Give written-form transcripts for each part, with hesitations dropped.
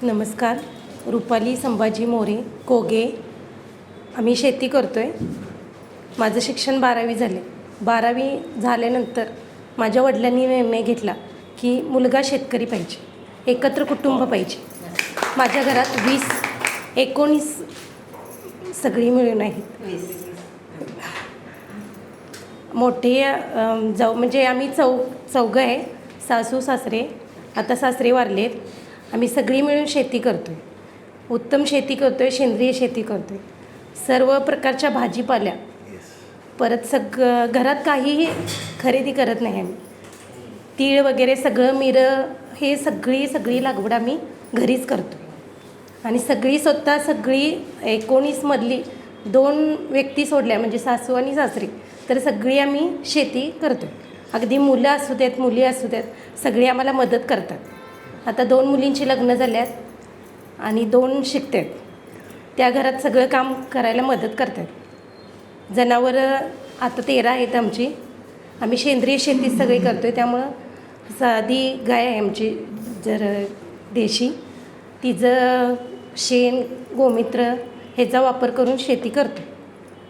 नमस्कार. रुपाली संभाजी मोरे कोगे. आम्ही शेती करतो आहे. माझं शिक्षण 12वी झाले. 12वी झाल्यानंतर माझ्या वडिलांनी निर्णय घेतला की मुलगा शेतकरी पाहिजे, एकत्र कुटुंब पाहिजे. माझ्या घरात 19 सगळी मिळून आहेत. मोठे जाऊ म्हणजे आम्ही चौघं आहे, सासू सासरे. आता सासरे वारलेत. आम्ही सगळी मिळून शेती करतो आहे. उत्तम शेती करतो आहे, सेंद्रिय शेती करतो आहे. सर्व प्रकारच्या भाजीपाल्या, परत घरात काहीही खरेदी करत नाही आम्ही. तीळ वगैरे सगळं, मिरं, हे सगळी लागवड आम्ही घरीच करतो. आणि सगळी 19मधली 2 व्यक्ती सोडल्या म्हणजे सासू आणि सासरी, तर सगळी आम्ही शेती करतो. अगदी मुलं असू देत, मुली असू देत, सगळी आम्हाला मदत करतात. आता 2 मुलींची लग्न झाल्यात आणि 2 शिकतात. त्या घरात सगळं काम करायला मदत करतात. जनावरं आता 13 आहेत आमची. आम्ही सेंद्रिय शेती सगळी करतो आहे. त्यामुळं साधी गाय आहे आमची, जर देशी, तिचं शेण, गोमित्र ह्याचा वापर करून शेती करतो.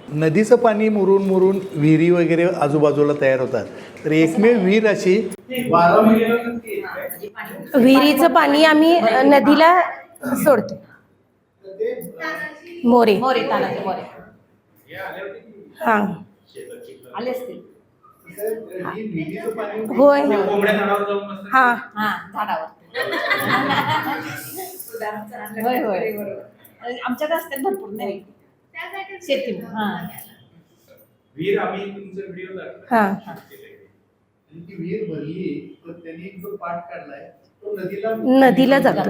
नदीचं पाणी मुरून विहिरी वगैरे आजूबाजूला तयार होतात, तर एकमेव विहीर अशी 12 महिने विहिरीचं पाणी आम्ही नदीला सोडतो. मोरे हां आले असतील. होय हां झाडावर. होय होय, आमच्याकडे असतात भरपूर नाही शेती. वीर आम्ही तुमचा व्हिडिओ हां आणि ती विहीर भरली तर त्यांनी जो पाट काढलाय तो नदीला जातो.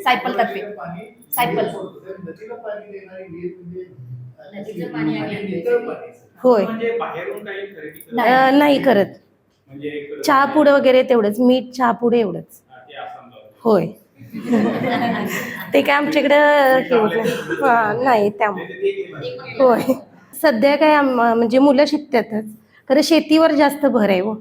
सायकल तर्फे. सायकल. नदीला पाणी देणारी विहीर म्हणजे नदीचं पाणी आहे. नितळ पाणी. होय म्हणजे बाहेरून काही खरेदी नाही करत. म्हणजे चहा पुड वगैरे तेवढंच, मीठ, चहा पुड एवढंच. ते आसामला होय. ते काय आमच्याकडं हे होत नाही. नाही त्यामुळे होय. सध्या काय म्हणजे मुलं शिकतातच, खरं शेतीवर जास्त भर आहे हो.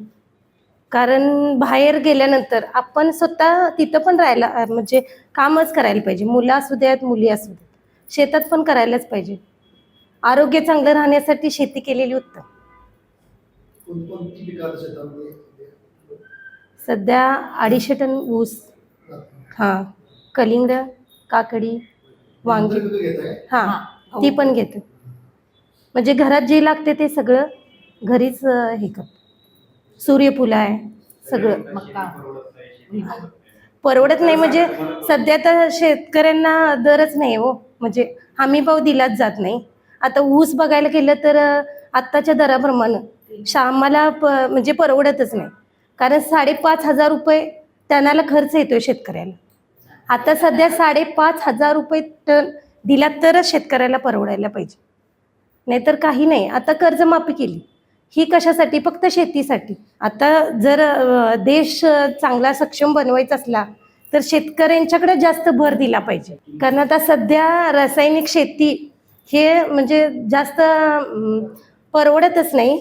कारण बाहेर गेल्यानंतर आपण स्वतः तिथं पण राहायला म्हणजे कामच करायला पाहिजे. मुलं असू द्यात, मुली असू द्यात, शेतात पण करायलाच पाहिजे. आरोग्य चांगलं राहण्यासाठी शेती केलेली उत्तम. कोणकोणती पिकं शेतामध्ये? सध्या 250 टन ऊस, हां, कलिंगड, काकडी, वांगी, हां ती पण घेतो. म्हणजे घरात जे लागते ते सगळं घरीच हे करतो. सूर्यफूल आहे सगळं. परवडत नाही म्हणजे सध्या तर शेतकऱ्यांना दरच नाही हो, म्हणजे हमी भाव दिलाच जात नाही. आता ऊस बघायला गेलं तर आत्ताच्या दराप्रमाणे आम्हाला म्हणजे परवडतच नाही. कारण 5,500 रुपये टनाला खर्च येतोय शेतकऱ्याला. आता सध्या 5,500 रुपये टन दिला तरच शेतकऱ्याला परवडायला पाहिजे, नाहीतर काही नाही. आता कर्जमाफी केली, ही कशासाठी? फक्त शेतीसाठी. आता जर देश चांगला सक्षम बनवायचा असला तर शेतकऱ्यांच्याकडे जास्त भर दिला पाहिजे. कारण आता सध्या रासायनिक शेती हे म्हणजे जास्त परवडतच नाही.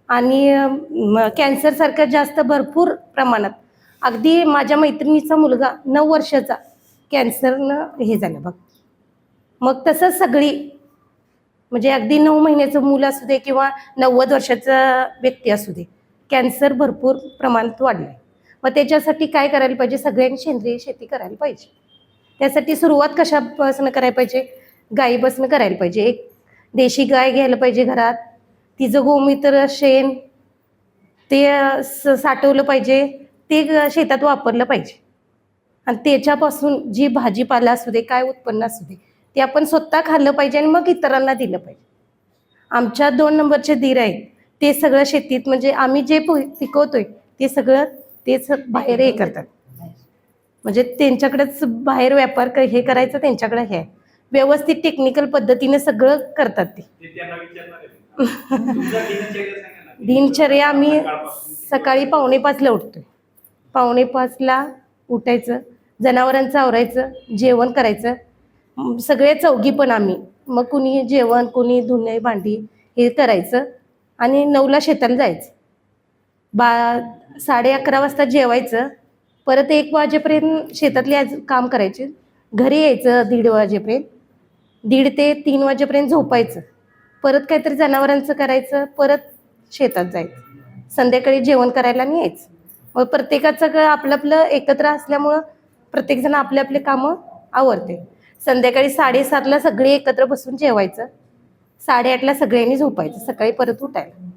आणि कॅन्सरसारखं जास्त भरपूर प्रमाणात, अगदी माझ्या मैत्रिणीचा मुलगा 9 वर्षाचा कॅन्सरनं हे झालं बघ. मग तसंच सगळी म्हणजे अगदी 9 महिन्याचं मुलं असू दे किंवा 90 वर्षाचा व्यक्ती असू दे, कॅन्सर भरपूर प्रमाणात वाढलं आहे. मग त्याच्यासाठी काय करायला पाहिजे? सगळ्यांनी सेंद्रिय शेती करायला पाहिजे. त्यासाठी सुरुवात कशापासून करायला पाहिजे? गाईपासून करायला पाहिजे. एक देशी गाय घ्यायला पाहिजे घरात. तिचं गोमित्र, शेण ते साठवलं पाहिजे, ते शेतात वापरलं पाहिजे. आणि त्याच्यापासून जी भाजीपाला असू दे, काय उत्पन्न असू दे, ते आपण स्वतः खाल्लं पाहिजे आणि मग इतरांना दिलं पाहिजे. आमच्या 2 नंबरचे दीर आहेत, ते सगळं शेतीत म्हणजे आम्ही जे पिकवतोय ते सगळं तेच बाहेर हे करतात. म्हणजे त्यांच्याकडेच बाहेर व्यापार हे करायचं, त्यांच्याकडे हे व्यवस्थित टेक्निकल पद्धतीने सगळं करतात ते. त्यांना विचारणार आहे तुमचा दिनचर्या सांगा ना. दिनचर्या आम्ही सकाळी 4:45ला उठतोय. 4:45ला उठायचं, जनावरांचं आवरायचं, जेवण करायचं. सगळे चौघी पण आम्ही, मग कुणी जेवण, कुणी धुणे भांडी हे करायचं आणि 9ला शेताला जायचं. 11:30 वाजता जेवायचं परत 1 वाजेपर्यंत शेतातली काम करायचे. घरी यायचं 1:30 वाजेपर्यंत. 1:30 ते 3 वाजेपर्यंत झोपायचं. परत काहीतरी जनावरांचं करायचं, परत शेतात जायचं. संध्याकाळी जेवण करायला आणि यायचं. मग प्रत्येकाचं आपलं आपलं एकत्र असल्यामुळं प्रत्येकजण आपले आपले कामं आवरते. संध्याकाळी 7:30ला सगळे एकत्र बसून जेवायचं. 8:30ला सगळ्यांनी झोपायचं. सकाळी परत उठायला.